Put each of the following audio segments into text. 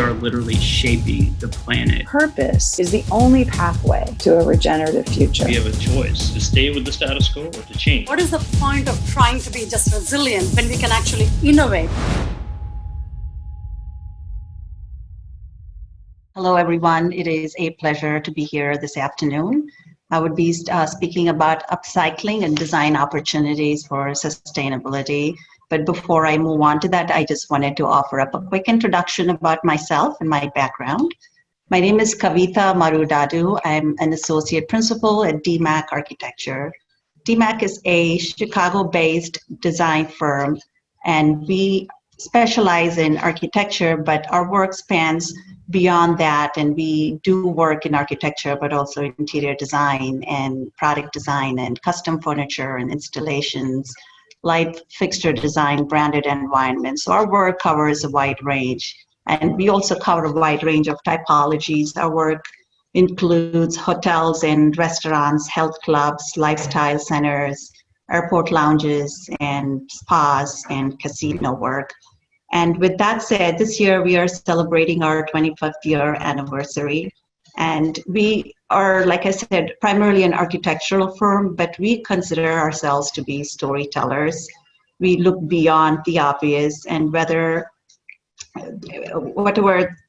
are literally shaping the planet. Purpose is the only pathway to a regenerative future. We have a choice to stay with the status quo or to change. What is the point of trying to be just resilient when we can actually innovate? Hello, everyone. It is a pleasure to be here this afternoon. I would be speaking about upcycling and design opportunities for sustainability. But before I move on to that, I just wanted to offer up a quick introduction about myself and my background. My name is Kavitha Marudadu. I'm an associate principal at DMAC Architecture. DMAC is a Chicago-based design firm, and we specialize in architecture, but our work spans beyond that, and we do work in architecture, but also interior design and product design and custom furniture and installations, light fixture design, branded environments. So our work covers a wide range, and we also cover a wide range of typologies. Our work includes hotels and restaurants, health clubs, lifestyle centers, airport lounges, and spas and casino work. And with that said, this year we are celebrating our 25th year anniversary. And we are, like I said, primarily an architectural firm, but we consider ourselves to be storytellers. We look beyond the obvious, and whatever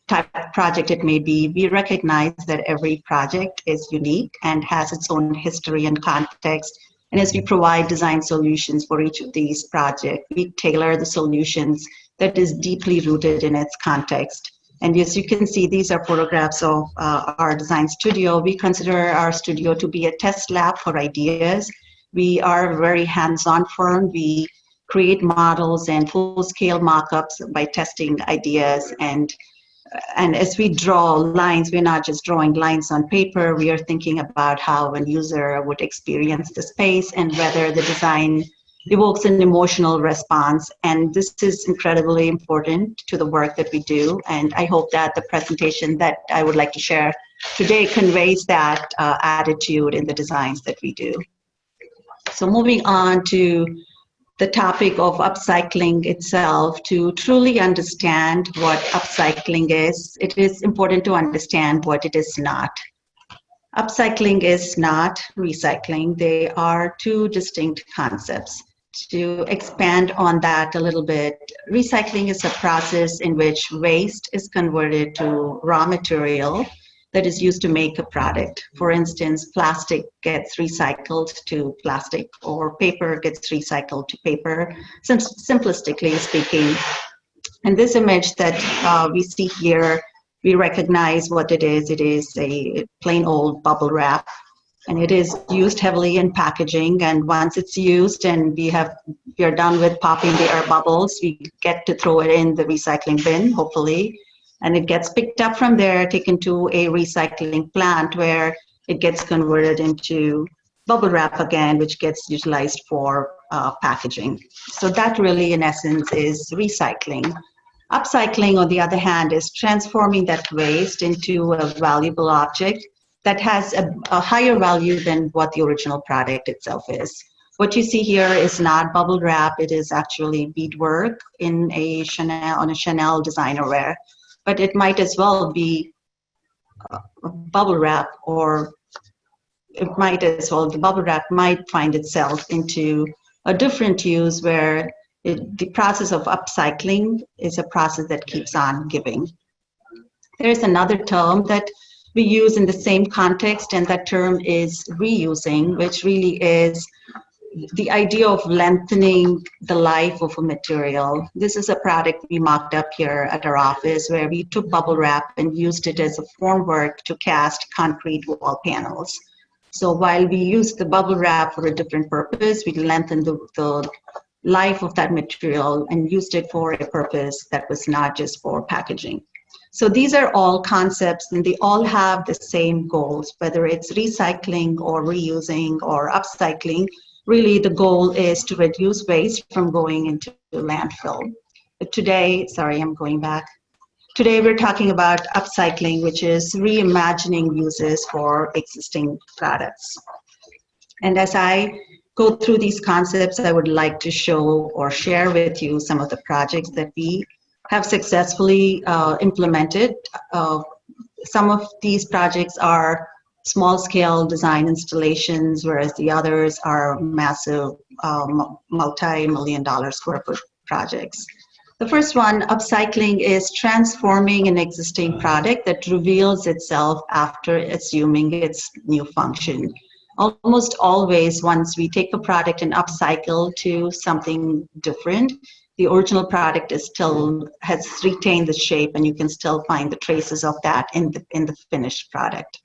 type of project it may be, we recognize that every project is unique and has its own history and context. And as we provide design solutions for each of these projects, we tailor the solutions that is deeply rooted in its context. And as you can see, these are photographs of our design studio. We consider our studio to be a test lab for ideas. We are a very hands-on firm. We create models and full-scale mock-ups by testing ideas. And as we draw lines, we're not just drawing lines on paper. We are thinking about how a user would experience the space and whether the design evokes an emotional response. And this is incredibly important to the work that we do. And I hope that the presentation that I would like to share today conveys that attitude in the designs that we do. So moving on to the topic of upcycling itself, to truly understand what upcycling is, it is important to understand what it is not. Upcycling is not recycling. They are two distinct concepts. To expand on that a little bit, recycling is a process in which waste is converted to raw material that is used to make a product. For instance, plastic gets recycled to plastic, or paper gets recycled to paper, simplistically speaking. And this image that we see here, we recognize what it is. It is a plain old bubble wrap. And it is used heavily in packaging. And once it's used and we are done with popping the air bubbles, we get to throw it in the recycling bin, hopefully. And it gets picked up from there, taken to a recycling plant where it gets converted into bubble wrap again, which gets utilized for packaging. So that really, in essence, is recycling. Upcycling, on the other hand, is transforming that waste into a valuable object that has a higher value than what the original product itself is. What you see here is not bubble wrap. It is actually beadwork on a Chanel designer wear. But it might as well be bubble wrap, or it might as well, the bubble wrap might find itself into a different use where the process of upcycling is a process that keeps on giving. There's another term that we use in the same context, and that term is reusing, which really is the idea of lengthening the life of a material. This is a product we mocked up here at our office where we took bubble wrap and used it as a formwork to cast concrete wall panels. So while we used the bubble wrap for a different purpose, we lengthened the life of that material and used it for a purpose that was not just for packaging. So these are all concepts, and they all have the same goals, whether it's recycling or reusing or upcycling. Really, the goal is to reduce waste from going into landfill. But today, sorry, I'm going back. Today, we're talking about upcycling, which is reimagining uses for existing products. And as I go through these concepts, I would like to show or share with you some of the projects that we have successfully implemented. Some of these projects are small-scale design installations, whereas the others are massive multi-million-dollar square foot projects. The first one, upcycling, is transforming an existing product that reveals itself after assuming its new function. Almost always, once we take a product and upcycle to something different, the original product has retained the shape, and you can still find the traces of that in the finished product.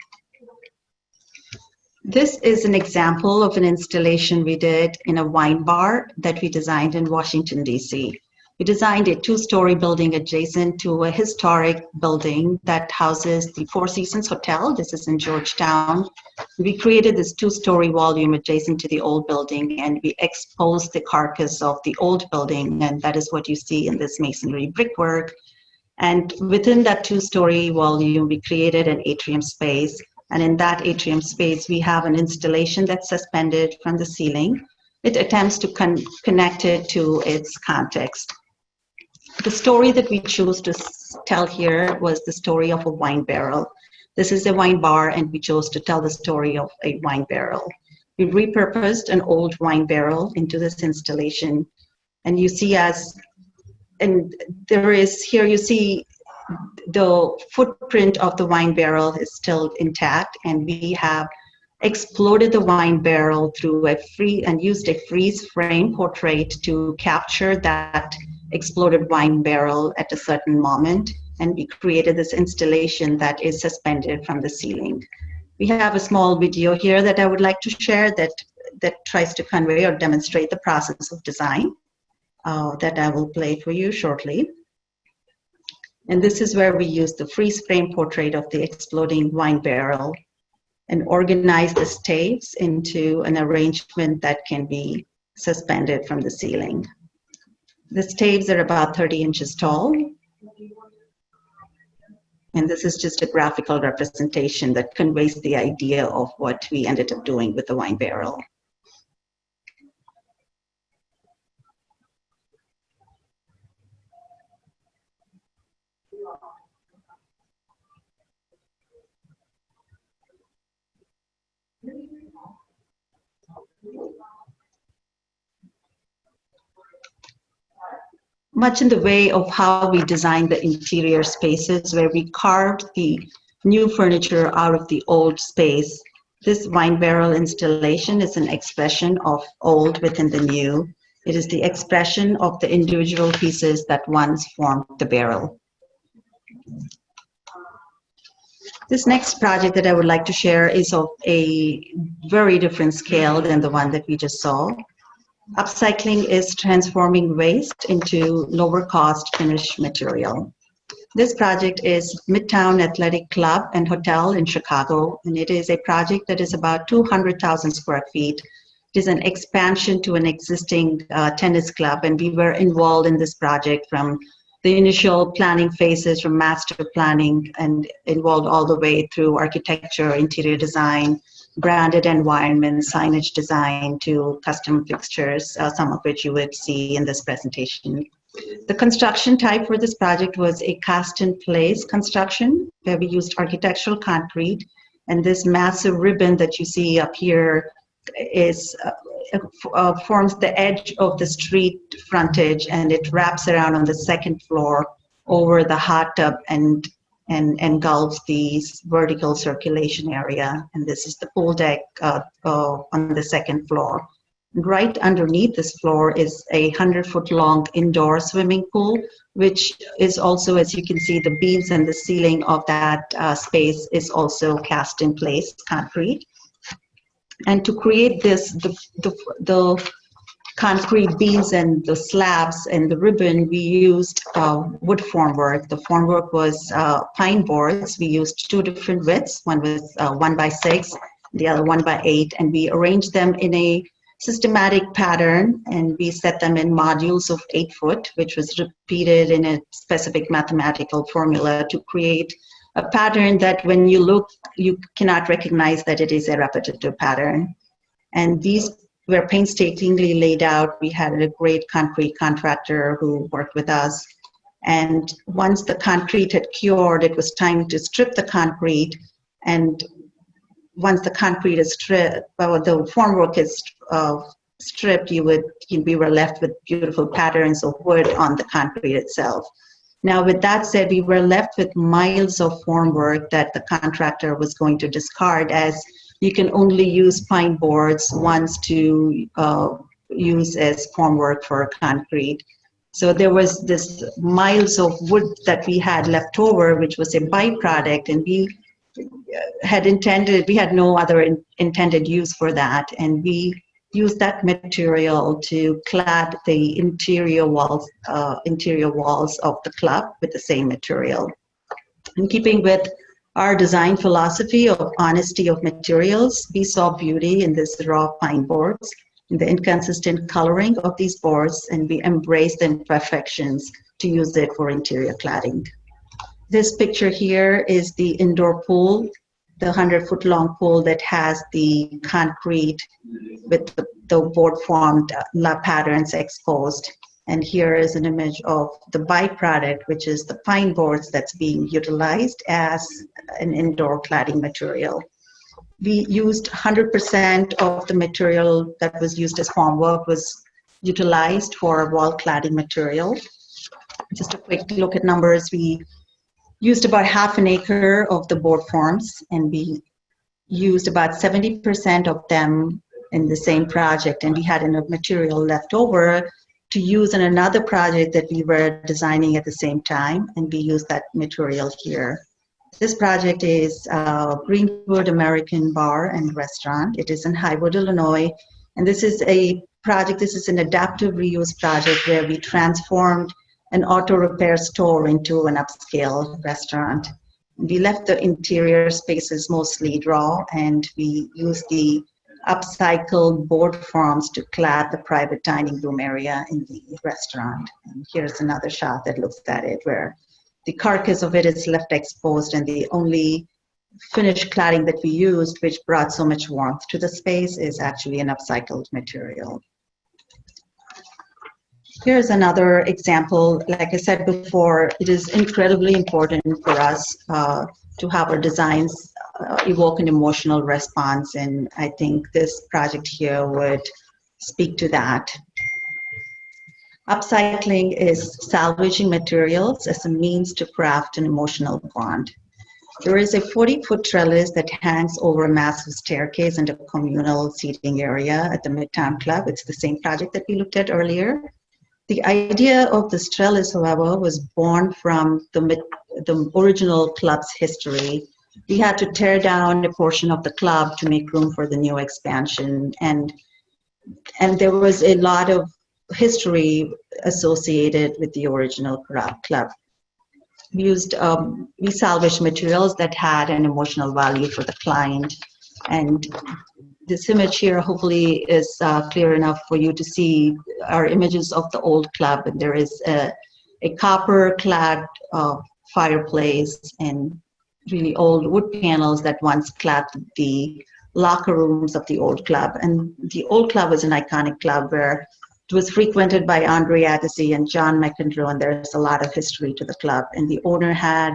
This is an example of an installation we did in a wine bar that we designed in Washington, D.C. We designed a two-story building adjacent to a historic building that houses the Four Seasons Hotel. This is in Georgetown. We created this two-story volume adjacent to the old building, and we exposed the carcass of the old building, and that is what you see in this masonry brickwork. And within that two-story volume, we created an atrium space. And in that atrium space, we have an installation that's suspended from the ceiling. It attempts to connect it to its context. The story that we chose to tell here was the story of a wine barrel. This is a wine bar, and we chose to tell the story of a wine barrel. We repurposed an old wine barrel into this installation. And you see here you see the footprint of the wine barrel is still intact, and we have exploded the wine barrel through used a freeze frame portrait to capture that exploded wine barrel at a certain moment, and we created this installation that is suspended from the ceiling. We have a small video here that I would like to share that tries to convey or demonstrate the process of design that I will play for you shortly. And this is where we use the freeze frame portrait of the exploding wine barrel and organize the staves into an arrangement that can be suspended from the ceiling. The staves are about 30 inches tall. And this is just a graphical representation that conveys the idea of what we ended up doing with the wine barrel. Much in the way of how we designed the interior spaces, where we carved the new furniture out of the old space. This wine barrel installation is an expression of old within the new. It is the expression of the individual pieces that once formed the barrel. This next project that I would like to share is of a very different scale than the one that we just saw. Upcycling is transforming waste into lower cost finished material. This project is Midtown Athletic Club and Hotel in Chicago, and it is a project that is about 200,000 square feet. It is an expansion to an existing tennis club, and we were involved in this project from the initial planning phases, from master planning, and involved all the way through architecture, interior design, branded environment, signage design, to custom fixtures, some of which you would see in this presentation. The construction type for this project was a cast-in-place construction, where we used architectural concrete, and this massive ribbon that you see up here forms the edge of the street frontage, and it wraps around on the second floor over the hot tub and engulfs the vertical circulation area. And this is the pool deck on the second floor. Right underneath this floor is a 100-foot long indoor swimming pool, which is also, as you can see, the beams and the ceiling of that space is also cast in place concrete. And to create this, the concrete beams and the slabs and the ribbon, we used wood formwork. The formwork was pine boards. We used two different widths. One was 1x6, the other 1x8, and we arranged them in a systematic pattern, and we set them in modules of 8 foot, which was repeated in a specific mathematical formula to create a pattern that when you look, you cannot recognize that it is a repetitive pattern. And these were painstakingly laid out. We had a great concrete contractor who worked with us. And once the concrete had cured, it was time to strip the concrete. And once the concrete is stripped, well, the formwork is stripped, we were left with beautiful patterns of wood on the concrete itself. Now, with that said, we were left with miles of formwork that the contractor was going to discard, as you can only use pine boards once to use as formwork for concrete. So there was this miles of wood that we had left over, which was a byproduct, and we had no other intended use for that, and we used that material to clad the interior walls of the club with the same material. In keeping with our design philosophy of honesty of materials, we saw beauty in this raw pine boards, in the inconsistent coloring of these boards, and we embraced the imperfections to use it for interior cladding. This picture here is the indoor pool, the 100-foot long pool that has the concrete with the board-formed patterns exposed. And here is an image of the byproduct, which is the pine boards that's being utilized as an indoor cladding material. We used 100% of the material that was used as formwork was utilized for wall cladding material. Just a quick look at numbers. We used about half an acre of the board forms, and we used about 70% of them in the same project, and we had enough material left over to use in another project that we were designing at the same time, and we used that material here. This project is Greenwood American Bar and Restaurant. It is in Highwood, Illinois, and this is an adaptive reuse project where we transformed an auto repair store into an upscale restaurant. We left the interior spaces mostly raw, and we used the upcycled board forms to clad the private dining room area in the restaurant. And here's another shot that looks at it, where the carcass of it is left exposed, and the only finished cladding that we used, which brought so much warmth to the space, is actually an upcycled material. Here's another example. Like I said before, it is incredibly important for us to have our designs evoke an emotional response, and I think this project here would speak to that. Upcycling is salvaging materials as a means to craft an emotional bond. There is a 40-foot trellis that hangs over a massive staircase and a communal seating area at the Midtown Club. It's the same project that we looked at earlier. The idea of this trellis, however, was born from the original club's history. We had to tear down a portion of the club to make room for the new expansion, and there was a lot of history associated with the original club. We salvaged materials that had an emotional value for the client, and this image here hopefully is clear enough for you to see our images of the old club. And there is a copper-clad fireplace and really old wood panels that once clad the locker rooms of the old club. And the old club was an iconic club where it was frequented by Andre Agassi and John McEnroe, and there's a lot of history to the club. And the owner had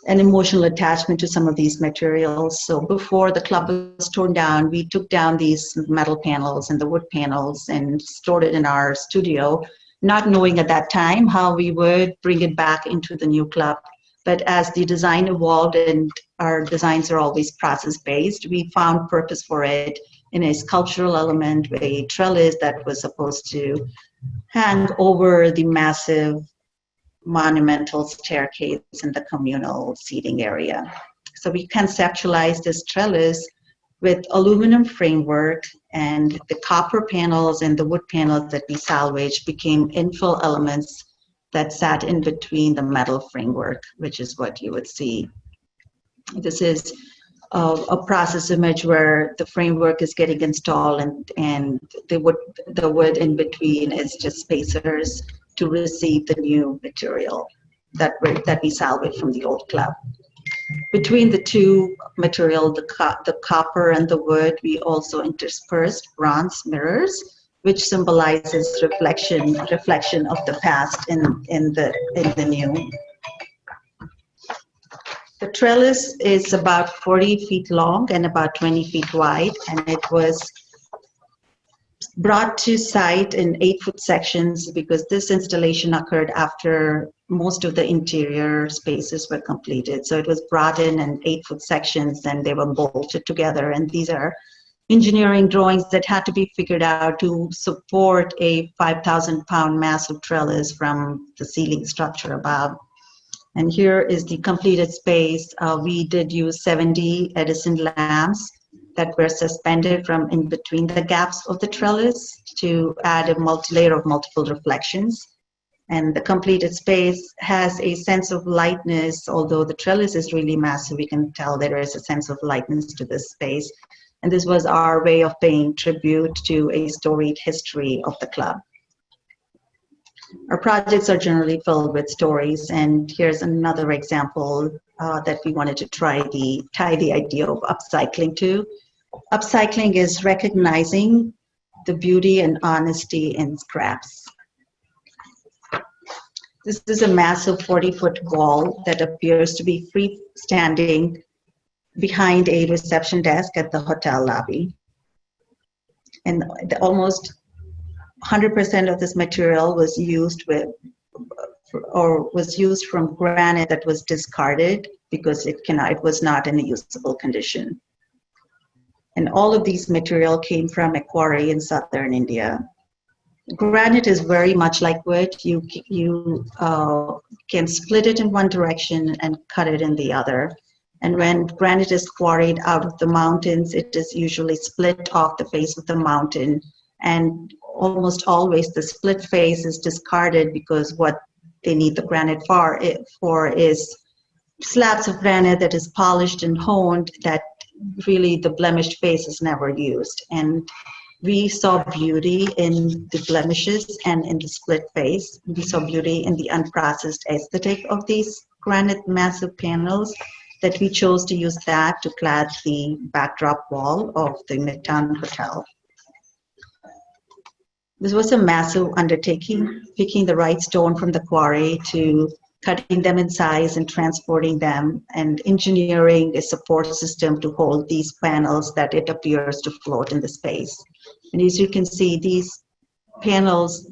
an emotional attachment to some of these materials. So before the club was torn down, we took down these metal panels and the wood panels and stored it in our studio, not knowing at that time how we would bring it back into the new club. But as the design evolved, and our designs are always process-based, we found purpose for it in a sculptural element, a trellis that was supposed to hang over the massive monumental staircase in the communal seating area. So we conceptualized this trellis with aluminum framework, and the copper panels and the wood panels that we salvaged became infill elements that sat in between the metal framework, which is what you would see. This is a process image where the framework is getting installed, and the wood in between is just spacers to receive the new material that we salvaged from the old club. Between the two material, the copper and the wood, we also interspersed bronze mirrors which symbolizes reflection of the past in the new. The trellis is about 40 feet long and about 20 feet wide, and it was brought to site in 8-foot sections because this installation occurred after most of the interior spaces were completed. So it was brought in 8-foot sections, and they were bolted together. And these are engineering drawings that had to be figured out to support a 5,000-pound massive trellis from the ceiling structure above. And here is the completed space. We did use 70 Edison lamps that were suspended from in between the gaps of the trellis to add a multi-layer of multiple reflections. And the completed space has a sense of lightness. Although the trellis is really massive, we can tell there is a sense of lightness to this space. And this was our way of paying tribute to a storied history of the club. Our projects are generally filled with stories, and here's another example that we wanted to tie the idea of upcycling to. Upcycling is recognizing the beauty and honesty in scraps. This is a massive 40-foot wall that appears to be freestanding behind a reception desk at the hotel lobby. And almost 100% of this material was used from granite that was discarded because it was not in a usable condition. And all of these material came from a quarry in southern India. Granite is very much like wood. You can split it in one direction and cut it in the other. And when granite is quarried out of the mountains, it is usually split off the face of the mountain, and almost always the split face is discarded because what they need the granite for is slabs of granite that is polished and honed, that really the blemished face is never used. And we saw beauty in the blemishes and in the split face. We saw beauty in the unprocessed aesthetic of these granite massive panels, that we chose to use that to clad the backdrop wall of the Midtown Hotel. This was a massive undertaking, picking the right stone from the quarry to cutting them in size and transporting them, and engineering a support system to hold these panels that it appears to float in the space. And as you can see, these panels,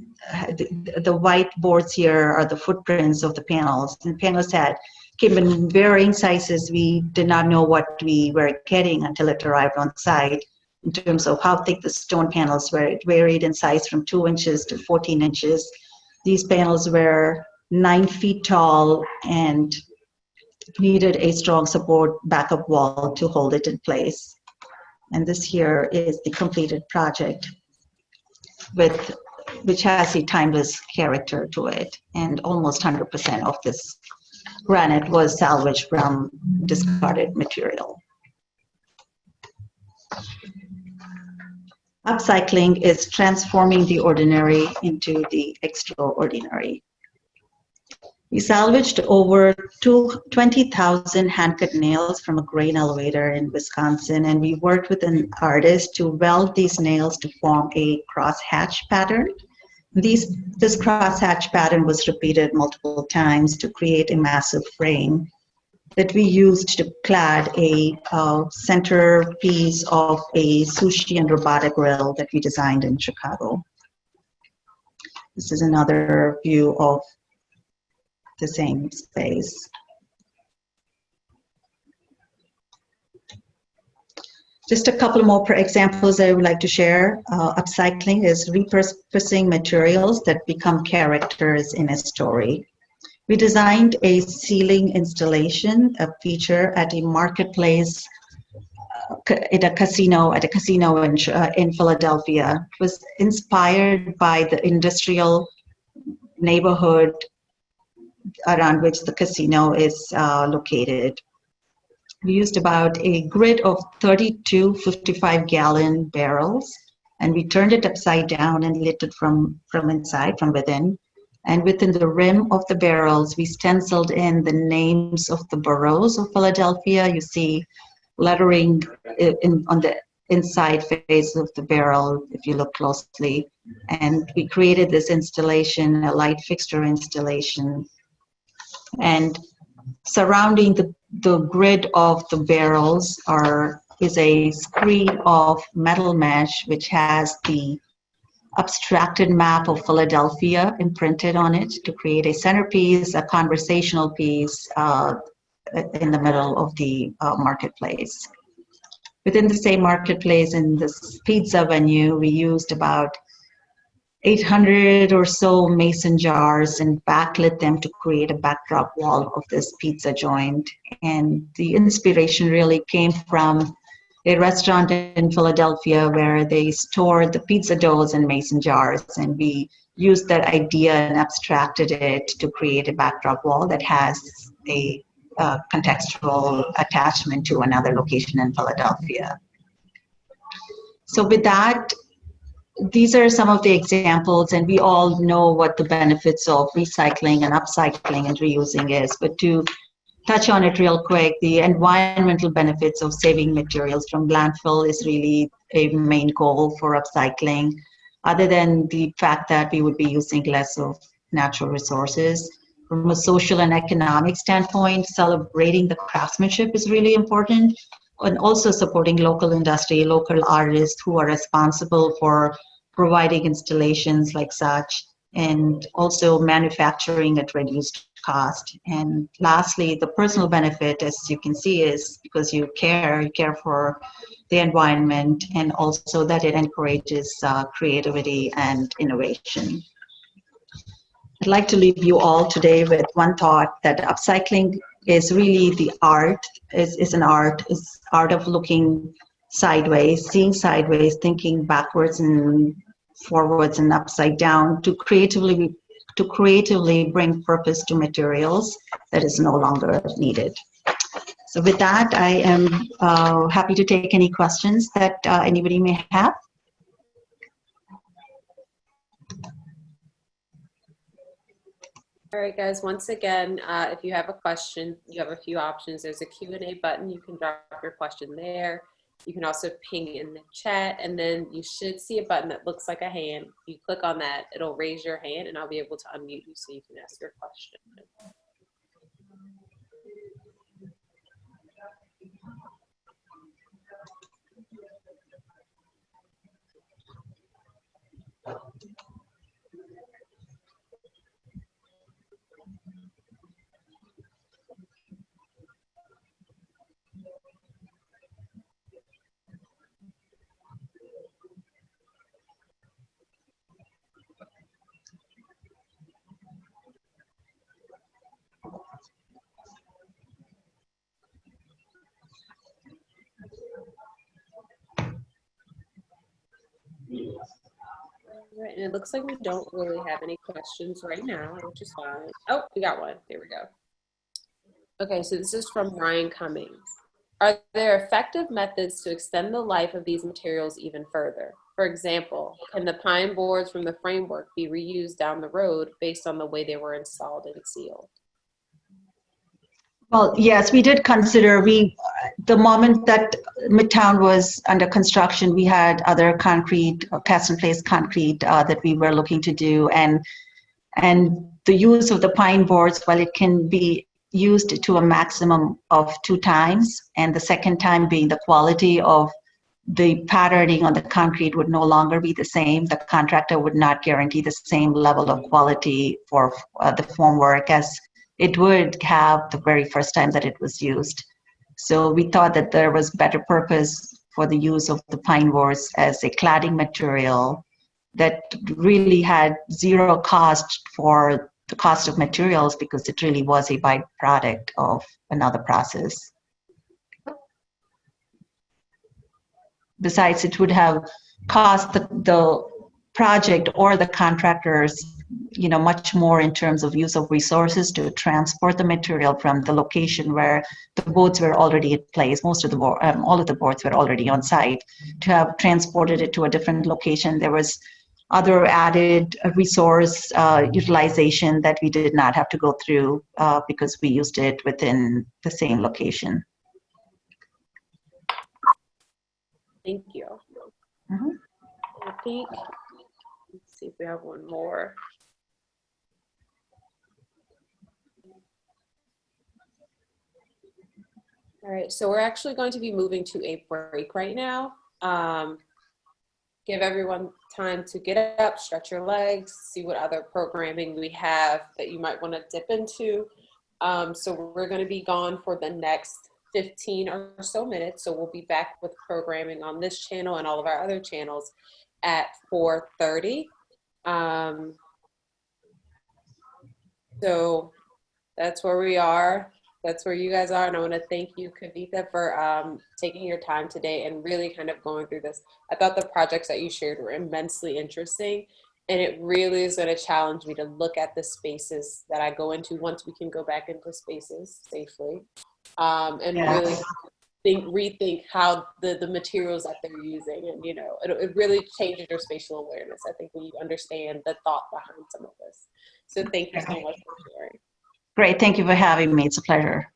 the white boards here are the footprints of the panels. And panels came in varying sizes. We did not know what we were getting until it arrived on site, in terms of how thick the stone panels were. It varied in size from 2 inches to 14 inches. These panels were 9 feet tall and needed a strong support backup wall to hold it in place. And this here is the completed project, which has a timeless character to it. And almost 100% of this granite was salvaged from discarded material. Upcycling is transforming the ordinary into the extraordinary. We salvaged over 20,000 hand-cut nails from a grain elevator in Wisconsin, and we worked with an artist to weld these nails to form a crosshatch pattern. This crosshatch pattern was repeated multiple times to create a massive frame that we used to clad a centerpiece of a sushi and robotic grill that we designed in Chicago. This is another view of the same space. Just a couple more examples I would like to share. Upcycling is repurposing materials that become characters in a story. We designed a ceiling installation, a feature at a marketplace at a casino in Philadelphia. It was inspired by the industrial neighborhood around which the casino is located. We used about a grid of 32 55-gallon barrels, and we turned it upside down and lit it from inside, from within. And within the rim of the barrels, we stenciled in the names of the boroughs of Philadelphia. You see lettering on the inside face of the barrel, if you look closely. And we created this installation, a light fixture installation. And surrounding the grid of the barrels is a screen of metal mesh, which has the abstracted map of Philadelphia imprinted on it to create a centerpiece, a conversational piece in the middle of the marketplace. Within the same marketplace, in this pizza venue, we used about 800 or so mason jars and backlit them to create a backdrop wall of this pizza joint. And the inspiration really came from a restaurant in Philadelphia where they stored the pizza doughs in mason jars, and we used that idea and abstracted it to create a backdrop wall that has a contextual attachment to another location in Philadelphia. So with that, these are some of the examples, and we all know what the benefits of recycling and upcycling and reusing is, but to touch on it real quick, the environmental benefits of saving materials from landfill is really a main goal for upcycling, other than the fact that we would be using less of natural resources. From a social and economic standpoint, celebrating the craftsmanship is really important, and also supporting local industry, local artists who are responsible for providing installations like such, and also manufacturing at reduced cost. And lastly, the personal benefit, as you can see, is because you care for the environment, and also that it encourages creativity and innovation. I'd like to leave you all today with one thought, that upcycling is really the art, is art of looking sideways, seeing sideways, thinking backwards and forwards and upside down to creatively bring purpose to materials that is no longer needed. So with that, I am happy to take any questions that anybody may have. All right, guys, once again, if you have a question, you have a few options. There's a Q&A button. You can drop your question there. You can also ping in the chat, and then you should see a button that looks like a hand. You click on that, it'll raise your hand, and I'll be able to unmute you so you can ask your question. All right, and it looks like we don't really have any questions right now, which is fine. Oh, we got one. There we go. Okay, so this is from Ryan Cummings. Are there effective methods to extend the life of these materials even further? For example, can the pine boards from the framework be reused down the road based on the way they were installed and sealed? Well, yes, we did consider, the moment that Midtown was under construction, we had other concrete, cast in place concrete that we were looking to do. And the use of the pine boards, while it can be used to a maximum of 2 times, and the second time being the quality of the patterning on the concrete would no longer be the same. The contractor would not guarantee the same level of quality for the formwork as it would have the very first time that it was used. So we thought that there was better purpose for the use of the pine boards as a cladding material that really had zero cost for the cost of materials, because it really was a byproduct of another process. Besides, it would have cost the project or the contractors, much more in terms of use of resources to transport the material from the location where the boards were already in place. Most of the all of the boards were already on site. To have transported it to a different location, there was other added resource utilization that we did not have to go through because we used it within the same location. Thank you. Mm-hmm. I think see if we have one more. All right, so we're actually going to be moving to a break right now. Give everyone time to get up, stretch your legs, see what other programming we have that you might want to dip into. So we're going to be gone for the next 15 or so minutes. So we'll be back with programming on this channel and all of our other channels at 4:30. So that's where we are. That's where you guys are. And I want to thank you, Kavitha, for taking your time today and really kind of going through this. I thought the projects that you shared were immensely interesting. And it really is going to challenge me to look at the spaces that I go into once we can go back into spaces safely. And really rethink how the materials that they're using. And, you know, it really changes your spatial awareness, I think, when you understand the thought behind some of this. So thank you so much for sharing. Great. Thank you for having me. It's a pleasure.